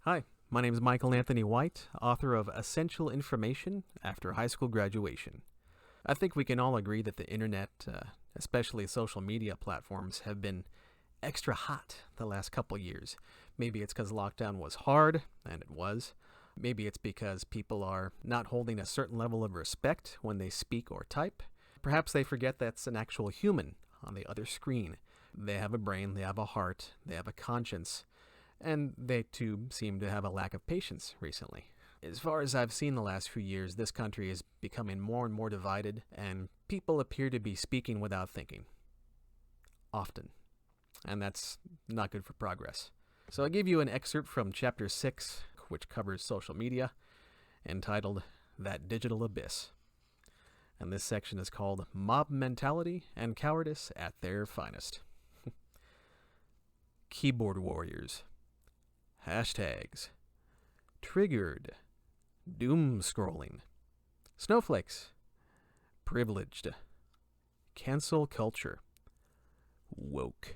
Hi, my name is Michael Anthony White, author of Essential Information After High School Graduation. I think we can all agree that the internet, especially social media platforms, have been extra hot the last couple years. Maybe it's because lockdown was hard, and it was. Maybe it's because people are not holding a certain level of respect when they speak or type. Perhaps they forget that's an actual human on the other screen. They have a brain, they have a heart, they have a conscience, and they too seem to have a lack of patience recently. As far as I've seen the last few years, this country is becoming more and more divided, and people appear to be speaking without thinking. Often. And that's not good for progress. So I give you an excerpt from Chapter 6, which covers social media, entitled That Digital Abyss. And this section is called Mob Mentality and Cowardice at Their Finest. Keyboard Warriors. Hashtags. Triggered. Doom scrolling. Snowflakes. Privileged. Cancel culture. Woke.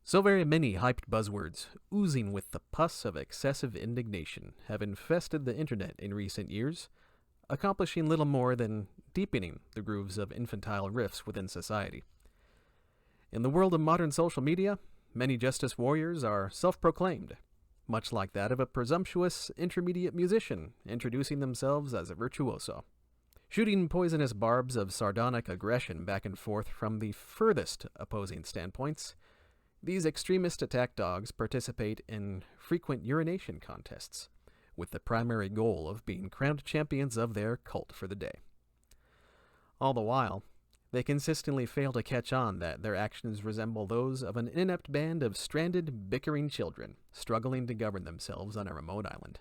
So very many hyped buzzwords, oozing with the pus of excessive indignation, have infested the internet in recent years, accomplishing little more than deepening the grooves of infantile rifts within society. In the world of modern social media, many justice warriors are self-proclaimed, much like that of a presumptuous intermediate musician introducing themselves as a virtuoso. Shooting poisonous barbs of sardonic aggression back and forth from the furthest opposing standpoints, these extremist attack dogs participate in frequent urination contests, with the primary goal of being crowned champions of their cult for the day. All the while, they consistently fail to catch on that their actions resemble those of an inept band of stranded, bickering children struggling to govern themselves on a remote island.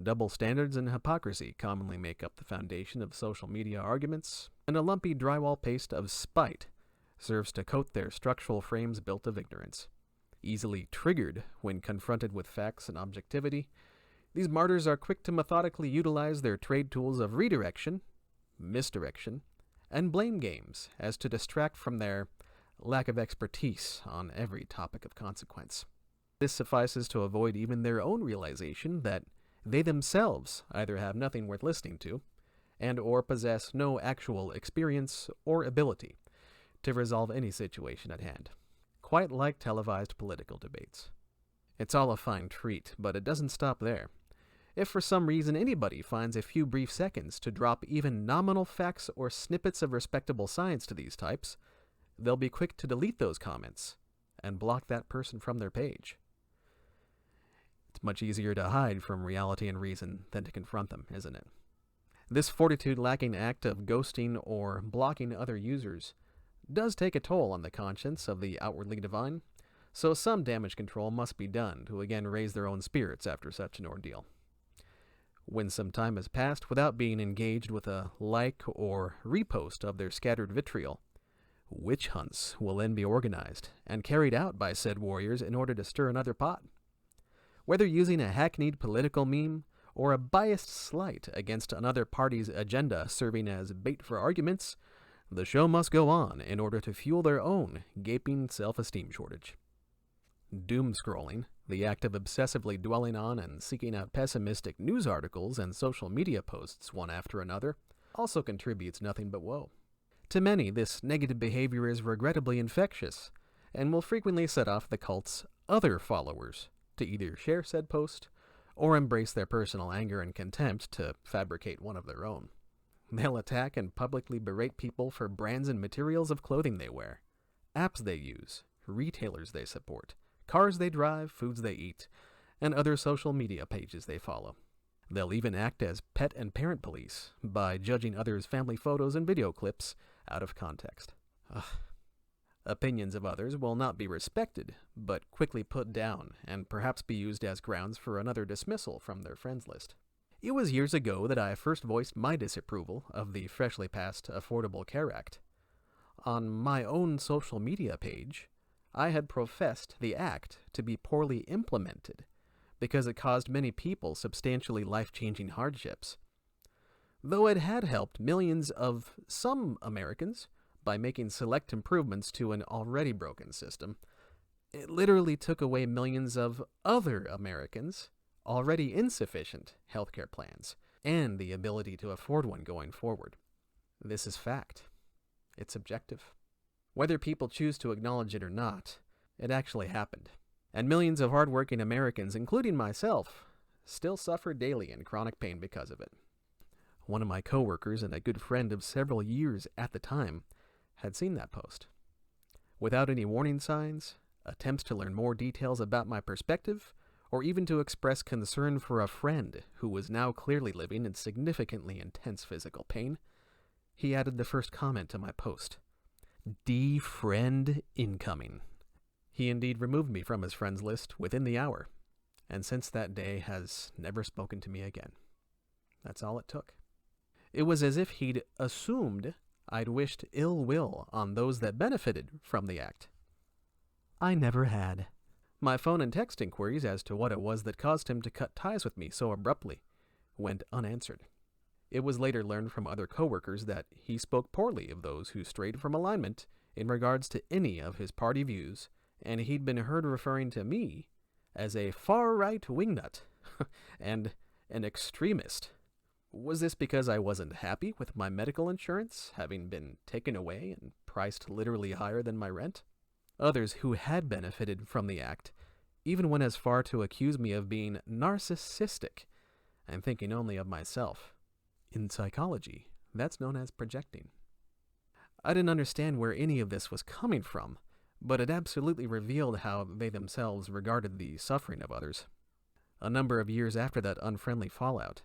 Double standards and hypocrisy commonly make up the foundation of social media arguments, and a lumpy drywall paste of spite serves to coat their structural frames built of ignorance. Easily triggered when confronted with facts and objectivity, these martyrs are quick to methodically utilize their trade tools of redirection, misdirection, and blame games as to distract from their lack of expertise on every topic of consequence. This suffices to avoid even their own realization that they themselves either have nothing worth listening to, and or possess no actual experience or ability to resolve any situation at hand. Quite like televised political debates. It's all a fine treat, but it doesn't stop there. If for some reason anybody finds a few brief seconds to drop even nominal facts or snippets of respectable science to these types, they'll be quick to delete those comments and block that person from their page. It's much easier to hide from reality and reason than to confront them, isn't it? This fortitude-lacking act of ghosting or blocking other users does take a toll on the conscience of the outwardly divine, so some damage control must be done to again raise their own spirits after such an ordeal. When some time has passed without being engaged with a like or repost of their scattered vitriol, witch hunts will then be organized and carried out by said warriors in order to stir another pot. Whether using a hackneyed political meme or a biased slight against another party's agenda serving as bait for arguments, the show must go on in order to fuel their own gaping self-esteem shortage. Doom scrolling, the act of obsessively dwelling on and seeking out pessimistic news articles and social media posts one after another, also contributes nothing but woe. To many, this negative behavior is regrettably infectious, and will frequently set off the cult's other followers to either share said post, or embrace their personal anger and contempt to fabricate one of their own. They'll attack and publicly berate people for brands and materials of clothing they wear, apps they use, retailers they support, cars they drive, foods they eat, and other social media pages they follow. They'll even act as pet and parent police by judging others' family photos and video clips out of context. Opinions of others will not be respected, but quickly put down and perhaps be used as grounds for another dismissal from their friends list. It was years ago that I first voiced my disapproval of the freshly passed Affordable Care Act. On my own social media page, I had professed the act to be poorly implemented because it caused many people substantially life-changing hardships. Though it had helped millions of some Americans by making select improvements to an already broken system, It literally took away millions of other Americans' already insufficient healthcare plans and the ability to afford one going forward. This is fact. It's objective. Whether people choose to acknowledge it or not, it actually happened. And millions of hardworking Americans, including myself, still suffer daily in chronic pain because of it. One of my coworkers and a good friend of several years at the time had seen that post. Without any warning signs, attempts to learn more details about my perspective, or even to express concern for a friend who was now clearly living in significantly intense physical pain, he added the first comment to my post. "D-friend incoming." He indeed removed me from his friends list within the hour, and since that day has never spoken to me again. That's all it took. It was as if he'd assumed I'd wished ill will on those that benefited from the act. I never had. My phone and text inquiries as to what it was that caused him to cut ties with me so abruptly went unanswered. It was later learned from other coworkers that he spoke poorly of those who strayed from alignment in regards to any of his party views, and he'd been heard referring to me as a far-right wingnut and an extremist. Was this because I wasn't happy with my medical insurance having been taken away and priced literally higher than my rent? Others who had benefited from the act even went as far to accuse me of being narcissistic and thinking only of myself. In psychology, that's known as projecting. I didn't understand where any of this was coming from, but it absolutely revealed how they themselves regarded the suffering of others. A number of years after that unfriendly fallout,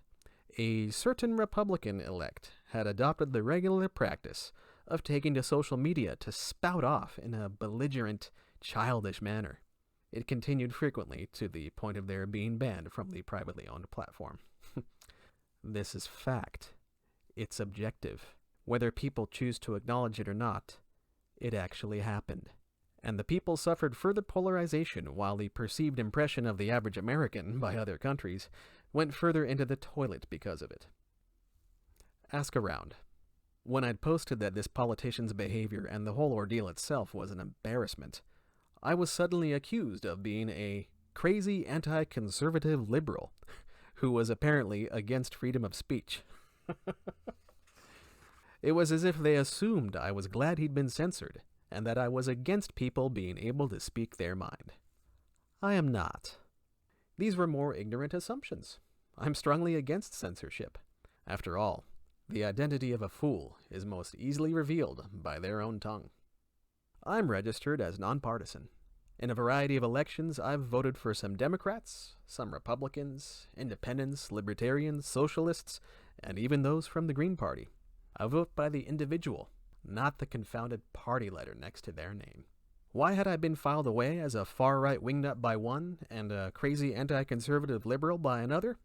a certain Republican-elect had adopted the regular practice of taking to social media to spout off in a belligerent, childish manner. It continued frequently to the point of their being banned from the privately owned platform. This is fact. It's objective. Whether people choose to acknowledge it or not, it actually happened. And the people suffered further polarization while the perceived impression of the average American by other countries went further into the toilet because of it. Ask around. When I'd posted that this politician's behavior and the whole ordeal itself was an embarrassment, I was suddenly accused of being a crazy anti-conservative liberal who was apparently against freedom of speech. It was as if they assumed I was glad he'd been censored and that I was against people being able to speak their mind. I am not. These were more ignorant assumptions. I'm strongly against censorship. After all, the identity of a fool is most easily revealed by their own tongue. I'm registered as nonpartisan. In a variety of elections, I've voted for some Democrats, some Republicans, independents, libertarians, socialists, and even those from the Green Party. I vote by the individual, not the confounded party letter next to their name. Why had I been filed away as a far-right wingnut by one and a crazy anti-conservative liberal by another?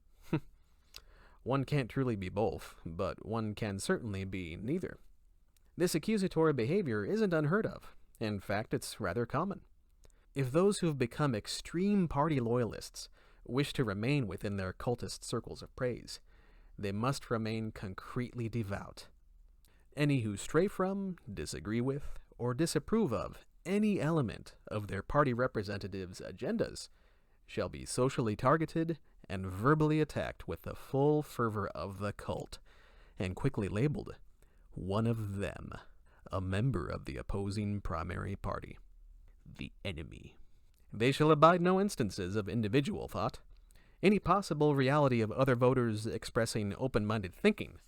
One can't truly be both, but one can certainly be neither. This accusatory behavior isn't unheard of. In fact, it's rather common. If those who have become extreme party loyalists wish to remain within their cultist circles of praise, they must remain concretely devout. Any who stray from, disagree with, or disapprove of any element of their party representatives' agendas shall be socially targeted and verbally attacked with the full fervor of the cult, and quickly labeled one of them, a member of the opposing primary party, the enemy. They shall abide no instances of individual thought. Any possible reality of other voters expressing open-minded thinking,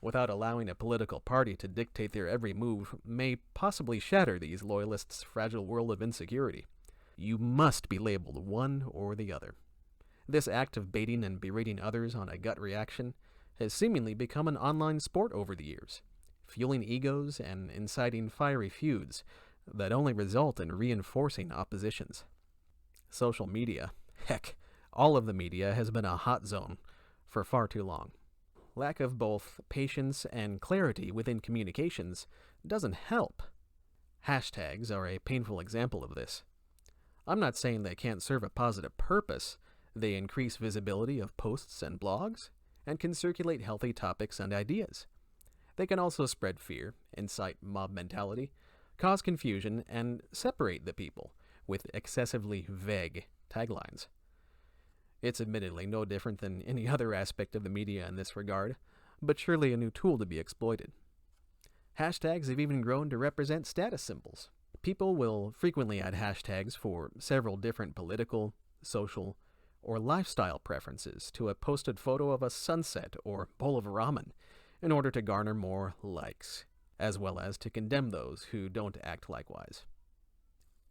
without allowing a political party to dictate their every move, may possibly shatter these loyalists' fragile world of insecurity. You must be labeled one or the other. This act of baiting and berating others on a gut reaction has seemingly become an online sport over the years, fueling egos and inciting fiery feuds that only result in reinforcing oppositions. Social media, heck, all of the media has been a hot zone for far too long. Lack of both patience and clarity within communications doesn't help. Hashtags are a painful example of this. I'm not saying they can't serve a positive purpose. They increase visibility of posts and blogs, and can circulate healthy topics and ideas. They can also spread fear, incite mob mentality, cause confusion, and separate the people, with excessively vague taglines. It's admittedly no different than any other aspect of the media in this regard, but surely a new tool to be exploited. Hashtags have even grown to represent status symbols. People will frequently add hashtags for several different political, social, or lifestyle preferences to a posted photo of a sunset or bowl of ramen in order to garner more likes, as well as to condemn those who don't act likewise.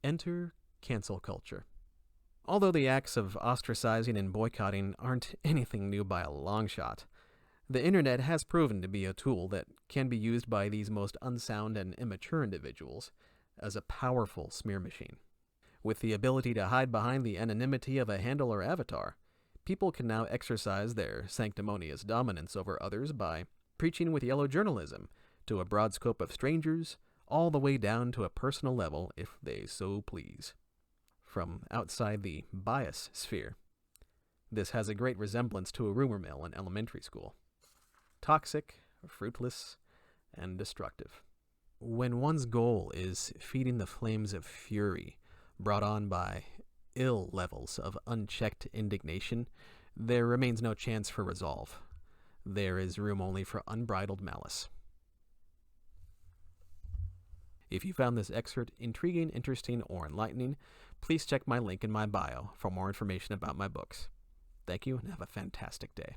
Enter cancel culture. Although the acts of ostracizing and boycotting aren't anything new by a long shot, the internet has proven to be a tool that can be used by these most unsound and immature individuals as a powerful smear machine. With the ability to hide behind the anonymity of a handle or avatar, people can now exercise their sanctimonious dominance over others by preaching with yellow journalism to a broad scope of strangers, all the way down to a personal level if they so please. From outside the bias sphere, this has a great resemblance to a rumor mill in elementary school. Toxic, fruitless, and destructive. When one's goal is feeding the flames of fury brought on by ill levels of unchecked indignation, there remains no chance for resolve. There is room only for unbridled malice. If you found this excerpt intriguing, interesting, or enlightening, please check my link in my bio for more information about my books. Thank you and have a fantastic day.